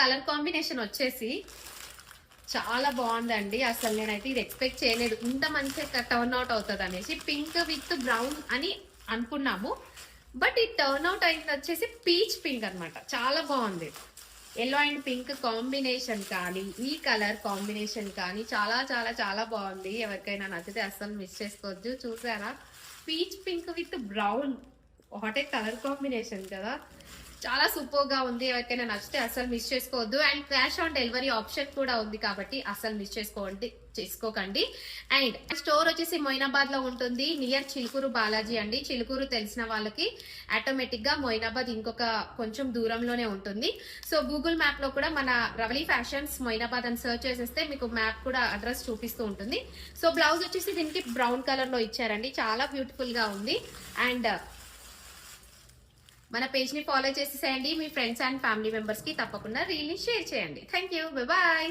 Colour combination వచ్చేసి చాలా బాగుందండి. అసలు నేనైతే ఇది ఎక్స్పెక్ట్ చేయలేదు ఇంత మంచిగా టర్న్ అవుట్ అవుతుంది అనేసి. పింక్ విత్ బ్రౌన్ అని అనుకున్నాము, బట్ ఈ టర్న్ అవుట్ అయింది వచ్చేసి పీచ్ పింక్ అనమాట. చాలా బాగుంది. ఎల్లో అండ్ పింక్ కాంబినేషన్ కానీ, ఈ కలర్ కాంబినేషన్ కానీ చాలా చాలా చాలా బాగుంది. ఎవరికైనా నచ్చితే అస్సలు మిస్ చేసుకోవద్దు. చూసారా, పీచ్ పింక్ విత్ బ్రౌన్, ఒకటే కలర్ కాంబినేషన్ కదా, చాలా సూపర్ గా ఉంది. ఎవరికైనా నచ్చితే అసలు మిస్ చేసుకోవద్దు. And cash on delivery option కూడా ఉంది కాబట్టి అసలు మిస్ చేసుకోకండి. అండ్ స్టోర్ వచ్చేసి మొయినాబాద్ లో ఉంటుంది, నియర్ చిలుకూరు బాలాజీ అండి. చిలుకూరు తెలిసిన వాళ్ళకి ఆటోమేటిక్ గా మొయినాబాద్ ఇంకొక కొంచెం దూరంలోనే ఉంటుంది. సో గూగుల్ మ్యాప్ లో కూడా మన రవలి ఫ్యాషన్స్ మొయినాబాద్ అని సర్చ్ చేసేస్తే మీకు మ్యాప్ కూడా అడ్రస్ చూపిస్తూ ఉంటుంది. సో బ్లౌజ్ వచ్చేసి దీనికి బ్రౌన్ కలర్ లో ఇచ్చారండి, చాలా బ్యూటిఫుల్ గా ఉంది. అండ్ మన పేజ్ ని ఫాలో చేసేసేయండి. మీ ఫ్రెండ్స్ అండ్ ఫ్యామిలీ మెంబర్స్ కి తప్పకుండా రీల్ ని షేర్ చేయండి. Thank you, bye.